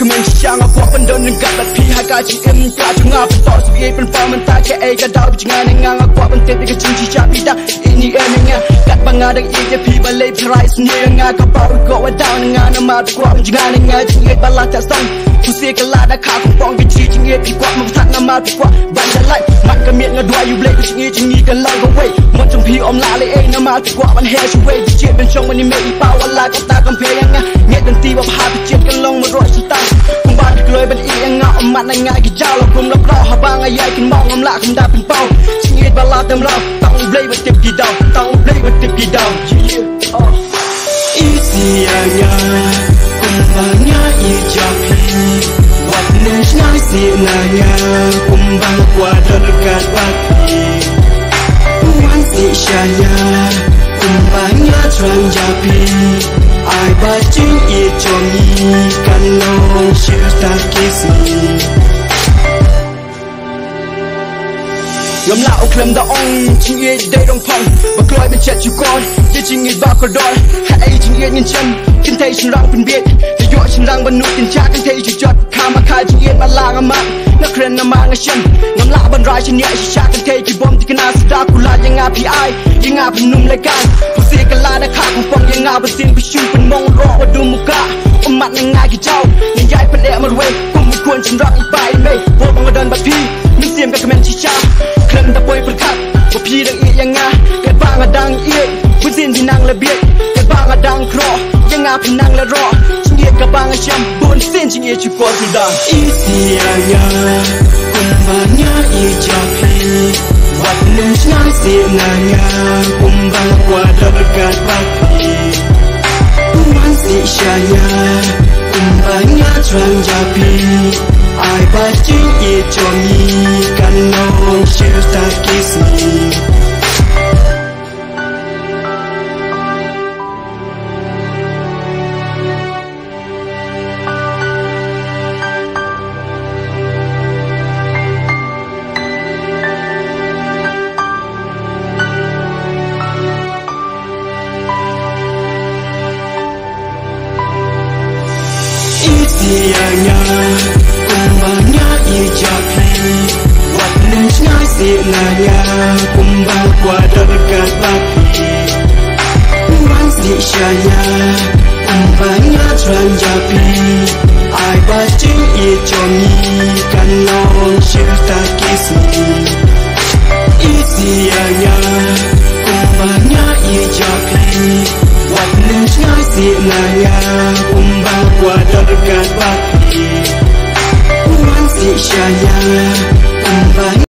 kemen siang aku pendon dekat tapi harga GM tak dengar betok sebagai penfam mentah ke gadau jangan dengar aku penting dengan cinci capita ini enengnya kat bangadang EJP balai price ni dengar kapau kau wadau dengan nama aku jangan dengar jingit balah tak sang pusing kelada kau pong kecil jingit kuat memtak nama aku bandar light mak kemit ngadua you blade jingit kan lang away mon trong pi om la le nama aku ban hash away jingit ben chong ni me power la kata compare yang nget dan tiba hati jingit kan long meroi sultan kumbat keloi ban yang ngau mat nang ngai kijau lo kum lap rau habang ayai kin mong am la kum da pin pau jingit bala tem rau tang blade bat tip kidau tang blade bat tip kidau isianya kumbangnya ijapi waktu nang sinanya kumbang kuada dekat baki puan si saya kumbangnya trang japi ai bacing ijomi kan long shirta kisi yom la o klem da ong ching ye day dong pong ba kloi ben chat you gone ye ching ye ba ko doi ha ai ching ye ngin chen kin thai chin rang bin biet ye yo chin rang ban nu kin cha kin thai ju jot kha ma khai ching ye ma la nga ma na kren na ma nga chen ngam la ban rai chin ye shi cha kin thai ki bom ti kana sta ku la ye nga pi ai ye nga bin num le kan pu se ka la da kha ku pong ye nga ba sin pu shu ban mong ro wa du mu ka mat na nga ki chau ye yai pa le ma rwe kum mu kwon chin rang i bai me bo bang dan ba pi mi sim ka kamen chi chaเคลื่อนตะปอยประคับว่าพี่ดังเอียยังงาเกิดบ้างอะดังเอียผู้สิ้นที่นั่งละเบียดเกิดบ้างอะดังครอยังงาพี่นั่งละรอชิงเอียกับบางอะแชมบนเส้นชิงเอียชุกอสุดาอีเสียยาคุมบางยาอีจับพีวัดหนึ่งชายเสียงายาคุมบางกว่าดับกาดบักพีผู้มันสิชายาคุมบางยาทรังยาพีai bacing ijomi kan long shirta kisi isianya kumbangnya ijapi waktu ngai sinanya kumbang kuada dekat baki puan si saya kumbangnya trang japi ai bacing ijomi kan long shirta kisi isianya kumbangnya ijapi waktu ngai sinanya kumbang kuada dekat baki si saya